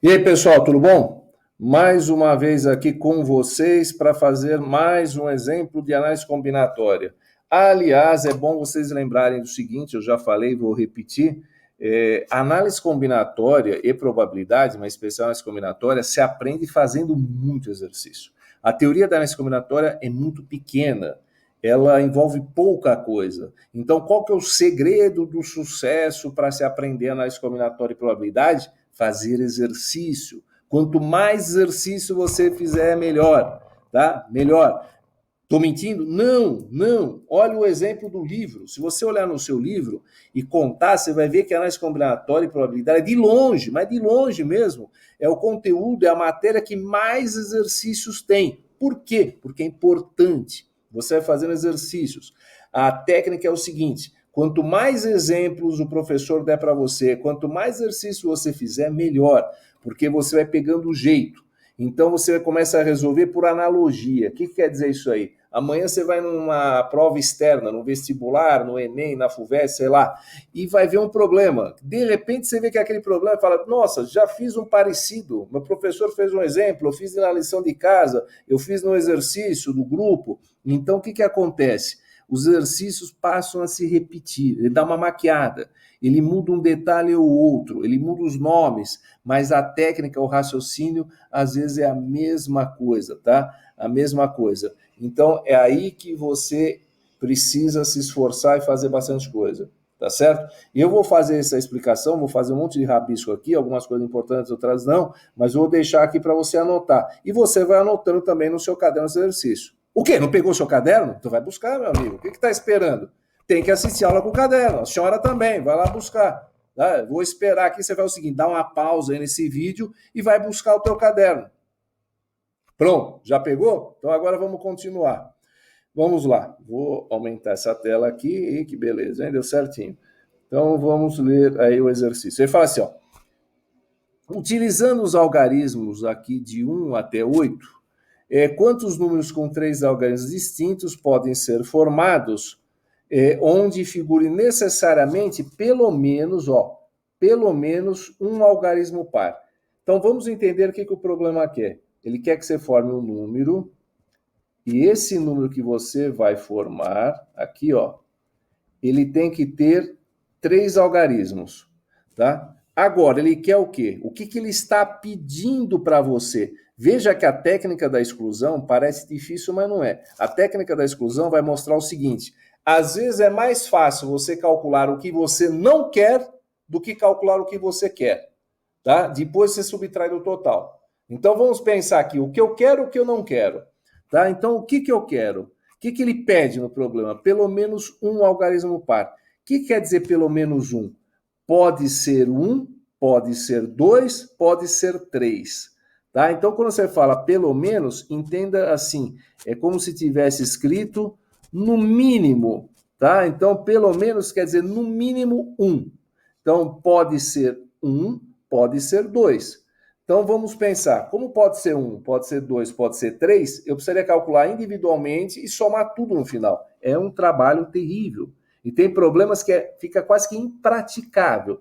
E aí, pessoal, tudo bom? Mais uma vez aqui com vocês para fazer mais um exemplo de análise combinatória. Aliás, é bom vocês lembrarem do seguinte, eu já falei, vou repetir, análise combinatória e probabilidade, mas especial análise combinatória, se aprende fazendo muito exercício. A teoria da análise combinatória é muito pequena, ela envolve pouca coisa. Então, qual que é o segredo do sucesso para se aprender análise combinatória e probabilidade? Fazer exercício. Quanto mais exercício você fizer, melhor, tá? Melhor. Estou mentindo? Não, não. Olha o exemplo do livro. Se você olhar no seu livro e contar, você vai ver que a análise combinatória e probabilidade é de longe, mas de longe mesmo, é o conteúdo, é a matéria que mais exercícios tem. Por quê? Porque é importante. Você vai fazendo exercícios. A técnica é o seguinte: quanto mais exemplos o professor der para você, quanto mais exercício você fizer, melhor, porque você vai pegando o jeito. Então você começa a resolver por analogia. O que quer dizer isso aí? Amanhã você vai numa prova externa, no vestibular, no Enem, na FUVEST, sei lá, e vai ver um problema. De repente você vê que aquele problema fala: nossa, já fiz um parecido. Meu professor fez um exemplo, eu fiz na lição de casa, eu fiz no exercício do grupo. Então o que acontece? Os exercícios passam a se repetir, ele dá uma maquiada, ele muda um detalhe ou outro, ele muda os nomes, mas a técnica, o raciocínio, às vezes é a mesma coisa, tá? A mesma coisa. Então, é aí que você precisa se esforçar e fazer bastante coisa, tá certo? E eu vou fazer essa explicação, vou fazer um monte de rabisco aqui, algumas coisas importantes, outras não, mas vou deixar aqui para você anotar. E você vai anotando também no seu caderno de exercício. O quê? Não pegou seu caderno? Tu vai buscar, meu amigo. O que está esperando? Tem que assistir aula com o caderno. A senhora também, vai lá buscar. Tá? Vou esperar aqui, você vai o seguinte, dá uma pausa aí nesse vídeo e vai buscar o teu caderno. Pronto, já pegou? Então agora vamos continuar. Vamos lá, vou aumentar essa tela aqui, e que beleza, hein? Deu certinho. Então vamos ler aí o exercício. Ele fala assim, ó, utilizando os algarismos aqui de 1 até 8, quantos números com 3 algarismos distintos podem ser formados, onde figure necessariamente pelo menos um algarismo par. Então vamos entender o que o problema quer. Ele quer que você forme um número, e esse número que você vai formar, aqui, ó, ele tem que ter 3 algarismos, tá? Agora, ele quer o quê? O que ele está pedindo para você? Veja que a técnica da exclusão parece difícil, mas não é. A técnica da exclusão vai mostrar o seguinte: às vezes é mais fácil você calcular o que você não quer do que calcular o que você quer, tá? Depois você subtrai do total. Então vamos pensar aqui, o que eu quero e o que eu não quero, tá? Então o que eu quero? O que ele pede no problema? Pelo menos um algarismo par. O que quer dizer pelo menos um? Pode ser 1, pode ser 2, pode ser 3. Tá? Então, quando você fala pelo menos, entenda assim, é como se tivesse escrito no mínimo. Tá? Então, pelo menos quer dizer no mínimo 1. Então, pode ser 1, pode ser 2. Então, vamos pensar, como pode ser 1, pode ser 2, pode ser 3, eu precisaria calcular individualmente e somar tudo no final. É um trabalho terrível. E tem problemas que fica quase que impraticável.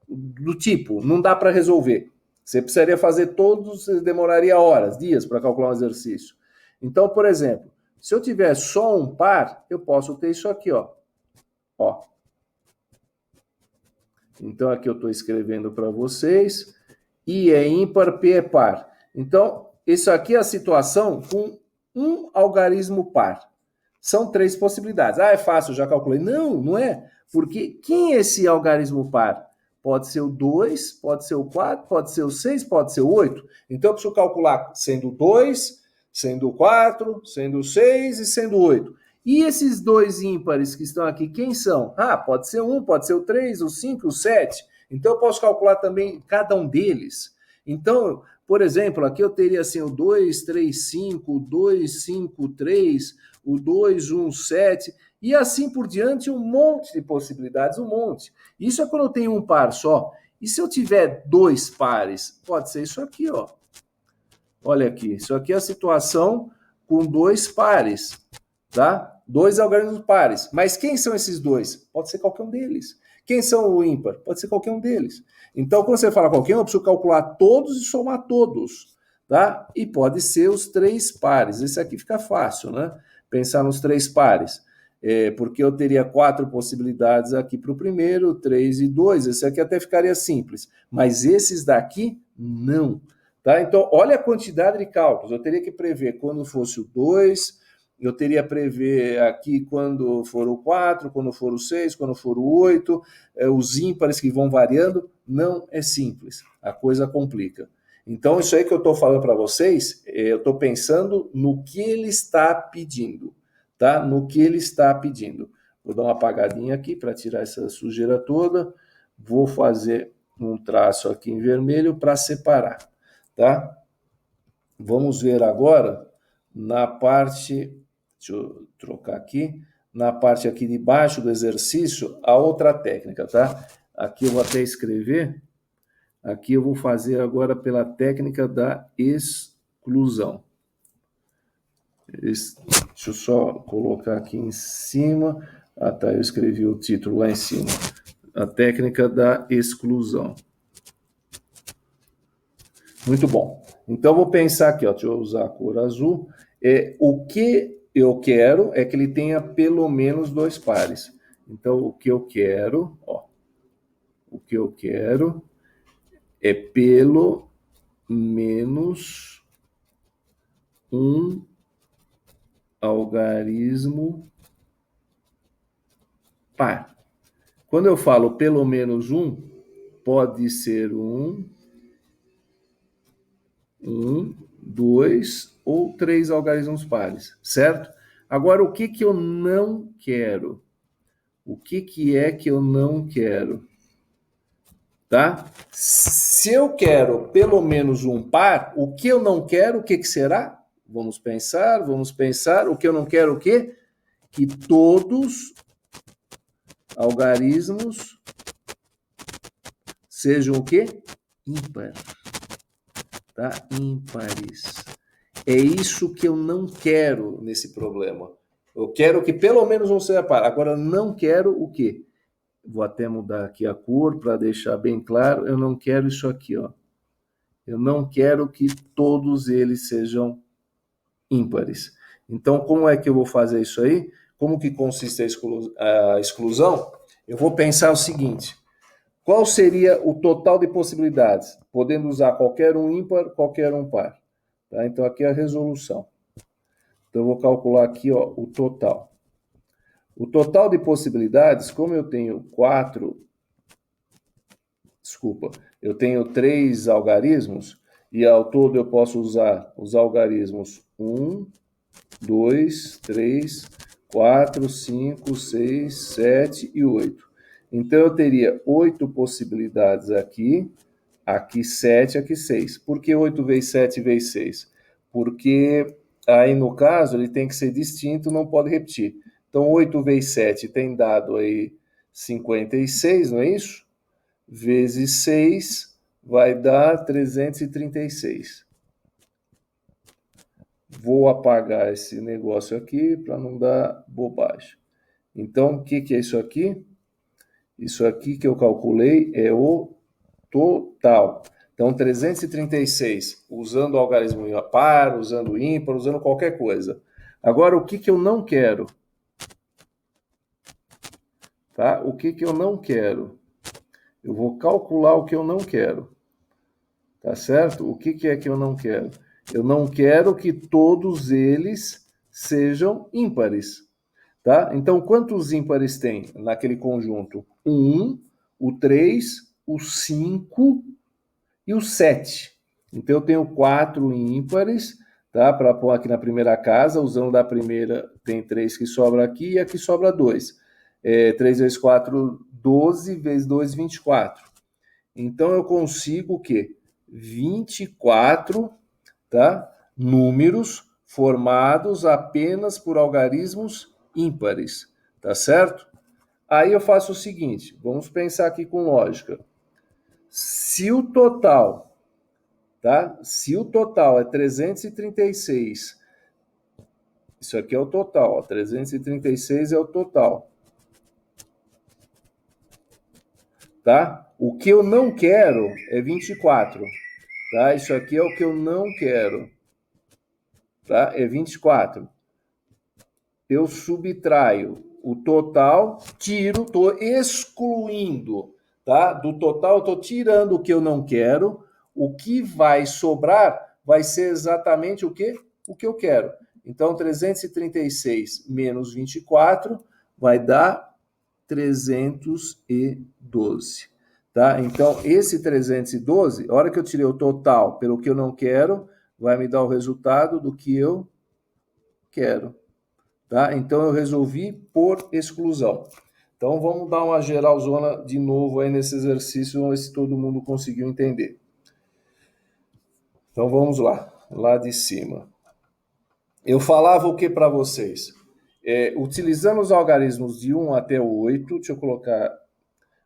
Do tipo, não dá para resolver. Você precisaria fazer todos, demoraria horas, dias para calcular um exercício. Então, por exemplo, se eu tiver só um par, eu posso ter isso aqui, ó. Então, aqui eu estou escrevendo para vocês. I é ímpar, P é par. Então, isso aqui é a situação com um algarismo par. São 3 possibilidades. Ah, é fácil, já calculei. Não, não é. Porque quem é esse algarismo par? Pode ser o 2, pode ser o 4, pode ser o 6, pode ser o 8. Então, eu preciso calcular sendo 2, sendo 4, sendo 6 e sendo 8. E esses 2 ímpares que estão aqui, quem são? Ah, pode ser 1, pode ser o 3, o 5, o 7. Então, eu posso calcular também cada um deles. Então, por exemplo, aqui eu teria assim o 2, 3, 5, o 2, 5, 3, o 2, 1, 7, e assim por diante, um monte de possibilidades, um monte. Isso é quando eu tenho um par só. E se eu tiver 2 pares? Pode ser isso aqui, ó. Olha aqui, isso aqui é a situação com 2 pares, tá? 2 algarismos pares. Mas quem são esses 2? Pode ser qualquer um deles. Quem são o ímpar? Pode ser qualquer um deles. Então, quando você fala qualquer um, eu preciso calcular todos e somar todos, tá? E pode ser os 3 pares. Esse aqui fica fácil, né? Pensar nos 3 pares. Porque eu teria 4 possibilidades aqui para o primeiro, 3 e 2. Esse aqui até ficaria simples. Mas esses daqui, não. Tá? Então, olha a quantidade de cálculos. Eu teria que prever quando fosse o 2, eu teria que prever aqui quando for o 4, quando for o 6, quando for o 8, os ímpares que vão variando. Não é simples. A coisa complica. Então, isso aí que eu estou falando para vocês, eu estou pensando no que ele está pedindo. Tá? No que ele está pedindo. Vou dar uma apagadinha aqui para tirar essa sujeira toda. Vou fazer um traço aqui em vermelho para separar. Tá? Vamos ver agora na parte, deixa eu trocar aqui, na parte aqui de baixo do exercício, a outra técnica, tá? Aqui eu vou até escrever, aqui eu vou fazer agora pela técnica da exclusão. Deixa eu só colocar aqui em cima. Ah, tá, eu escrevi o título lá em cima. A técnica da exclusão. Muito bom. Então, vou pensar aqui, ó, deixa eu usar a cor azul. O que eu quero é que ele tenha pelo menos 2 pares. Então, o que eu quero, ó, o que eu quero é pelo menos um algarismo par. Quando eu falo pelo menos um, pode ser um, 2 ou 3 algarismos pares, certo? Agora, o que eu não quero? O que é que eu não quero? Tá? Se eu quero pelo menos um par, o que eu não quero, o que será? Vamos pensar. O que eu não quero, o quê? Que todos algarismos sejam o quê? Ímpar. Tá? Ímpares. É isso que eu não quero nesse problema. Eu quero que pelo menos um seja par. Agora, eu não quero o quê? Vou até mudar aqui a cor para deixar bem claro. Eu não quero isso aqui, ó. Eu não quero que todos eles sejam ímpares. Então, como é que eu vou fazer isso aí? Como que consiste a exclusão? Eu vou pensar o seguinte: qual seria o total de possibilidades? Podendo usar qualquer um ímpar, qualquer um par. Tá? Então, aqui é a resolução. Então, eu vou calcular aqui, ó, o total. O total de possibilidades, como eu tenho eu tenho 3 algarismos, e ao todo eu posso usar os algarismos 1, 2, 3, 4, 5, 6, 7 e 8. Então, eu teria 8 possibilidades aqui, aqui 7, aqui 6. Por que 8 vezes 7 vezes 6? Porque aí, no caso, ele tem que ser distinto, não pode repetir. Então, 8 vezes 7 tem dado aí 56, não é isso? Vezes 6 vai dar 336. Vou apagar esse negócio aqui para não dar bobagem. Então, o que é isso aqui? Isso aqui que eu calculei é o total. Então, 336, usando o algarismo par, usando ímpar, usando qualquer coisa. Agora, o que eu não quero? Tá? O que eu não quero? Eu vou calcular o que eu não quero. Tá certo? O que é que eu não quero? Eu não quero que todos eles sejam ímpares. Tá? Então, quantos ímpares tem naquele conjunto? O 1, o 3, o 5 e o 7. Então, eu tenho 4 ímpares, tá? Para pôr aqui na primeira casa, usando da primeira, tem 3 que sobra aqui e aqui sobra 2. 3 vezes 4, 12, vezes 2, 24. Então, eu consigo o quê? 24, tá? Números formados apenas por algarismos ímpares, tá certo? Aí eu faço o seguinte, vamos pensar aqui com lógica. Se o total, tá? Se o total é 336, isso aqui é o total, ó, 336 é o total, tá? O que eu não quero é 24, tá? Isso aqui é o que eu não quero, tá? É 24. Eu subtraio o total, tiro, estou excluindo, tá? Do total, estou tirando o que eu não quero. O que vai sobrar vai ser exatamente o quê? O que eu quero. Então, 336 menos 24 vai dar 312, tá? Então, esse 312, a hora que eu tirei o total pelo que eu não quero, vai me dar o resultado do que eu quero. Tá? Então, eu resolvi por exclusão. Então, vamos dar uma geralzona de novo aí nesse exercício, vamos ver se todo mundo conseguiu entender. Então, vamos lá de cima. Eu falava o que para vocês? Utilizando os algarismos de 1 até 8, deixa eu colocar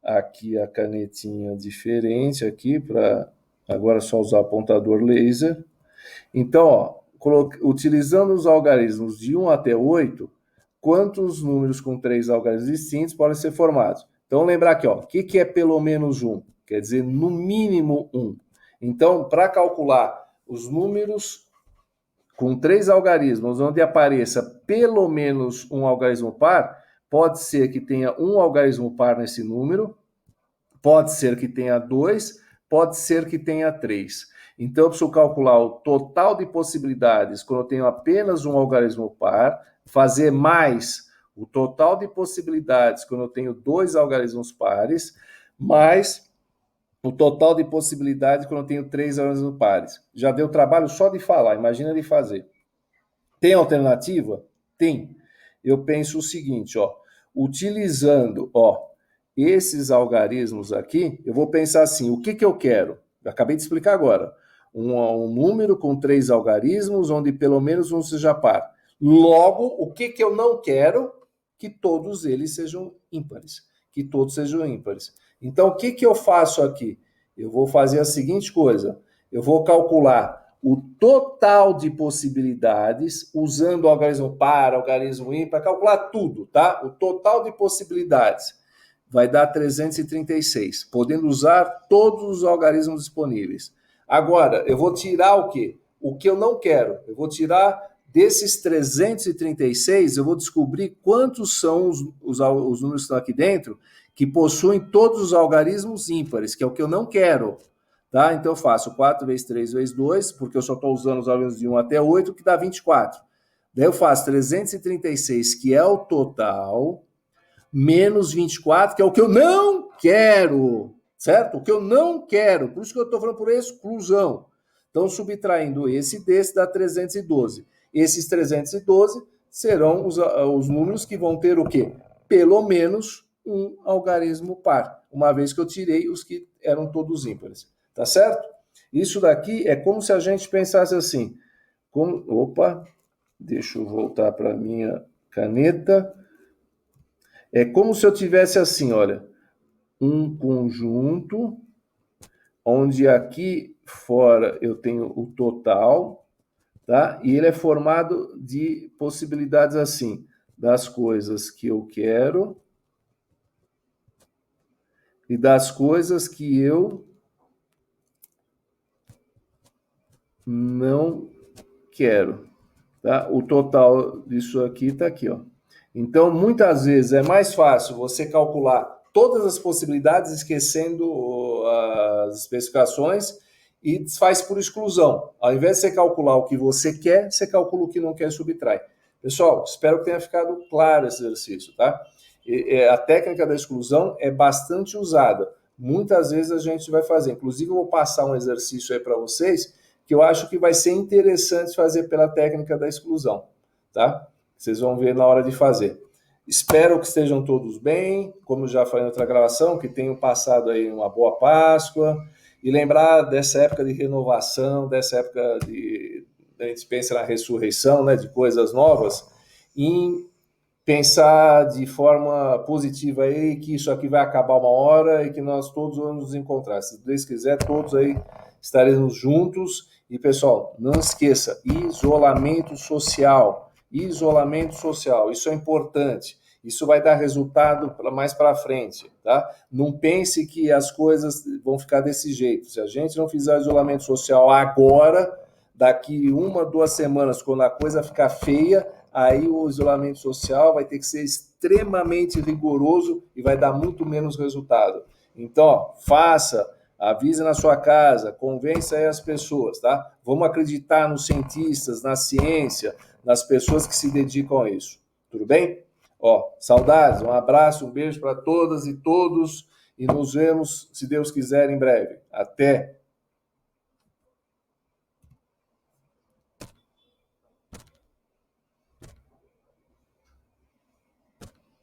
aqui a canetinha diferente aqui, para agora só usar apontador laser. Então, ó, utilizando os algarismos de 1 até 8, quantos números com 3 algarismos distintos podem ser formados? Então, lembrar aqui, ó, o que é pelo menos 1? Quer dizer, no mínimo 1. Então, para calcular os números com 3 algarismos, onde apareça pelo menos um algarismo par, pode ser que tenha um algarismo par nesse número, pode ser que tenha 2, pode ser que tenha 3. Então, eu preciso calcular o total de possibilidades quando eu tenho apenas um algarismo par, fazer mais o total de possibilidades quando eu tenho 2 algarismos pares, mais o total de possibilidades quando eu tenho 3 algarismos pares. Já deu trabalho só de falar, imagina de fazer. Tem alternativa? Tem. Eu penso o seguinte, ó, utilizando, esses algarismos aqui, eu vou pensar assim, o que eu quero? Eu acabei de explicar agora. Um número com 3 algarismos, onde pelo menos um seja par. Logo, o que eu não quero? Que todos eles sejam ímpares. Que todos sejam ímpares. Então, o que eu faço aqui? Eu vou fazer a seguinte coisa. Eu vou calcular o total de possibilidades, usando o algarismo par, algarismo ímpar, calcular tudo, tá? O total de possibilidades vai dar 336, podendo usar todos os algarismos disponíveis. Agora, eu vou tirar o quê? O que eu não quero. Eu vou tirar desses 336, eu vou descobrir quantos são os números que estão aqui dentro que possuem todos os algarismos ímpares, que é o que eu não quero. Tá? Então, eu faço 4 vezes 3 vezes 2, porque eu só estou usando os algarismos de 1 até 8, que dá 24. Daí eu faço 336, que é o total, menos 24, que é o que eu não quero, certo? O que eu não quero. Por isso que eu estou falando por exclusão. Então, subtraindo esse desse, dá 312. Esses 312 serão os números que vão ter o quê? Pelo menos um algarismo par, uma vez que eu tirei os que eram todos ímpares. Tá certo? Isso daqui é como se a gente pensasse assim. Deixa eu voltar para a minha caneta. É como se eu tivesse assim, olha, um conjunto, onde aqui fora eu tenho o total, tá? E ele é formado de possibilidades assim, das coisas que eu quero e das coisas que eu não quero, tá? O total disso aqui está aqui, ó. Então, muitas vezes é mais fácil você calcular todas as possibilidades, esquecendo as especificações, e faz por exclusão. Ao invés de você calcular o que você quer, você calcula o que não quer e subtrai. Pessoal, espero que tenha ficado claro esse exercício, tá? A técnica da exclusão é bastante usada. Muitas vezes a gente vai fazer. Inclusive, eu vou passar um exercício aí para vocês, que eu acho que vai ser interessante fazer pela técnica da exclusão, tá? Vocês vão ver na hora de fazer. Espero que estejam todos bem, como já falei na outra gravação, que tenham passado aí uma boa Páscoa, e lembrar dessa época de renovação, dessa época a gente pensa na ressurreição, né, de coisas novas, em pensar de forma positiva aí que isso aqui vai acabar uma hora e que nós todos vamos nos encontrar. Se Deus quiser, todos aí estaremos juntos. E, pessoal, não esqueça, isolamento social, isso é importante. Isso vai dar resultado mais para frente, tá? Não pense que as coisas vão ficar desse jeito. Se a gente não fizer o isolamento social agora, daqui 1, 2 semanas, quando a coisa ficar feia, aí o isolamento social vai ter que ser extremamente rigoroso e vai dar muito menos resultado. Então, ó, faça, avise na sua casa, convença aí as pessoas, tá? Vamos acreditar nos cientistas, na ciência, nas pessoas que se dedicam a isso. Tudo bem? Ó, saudades, um abraço, um beijo para todas e todos e nos vemos, se Deus quiser, em breve. Até!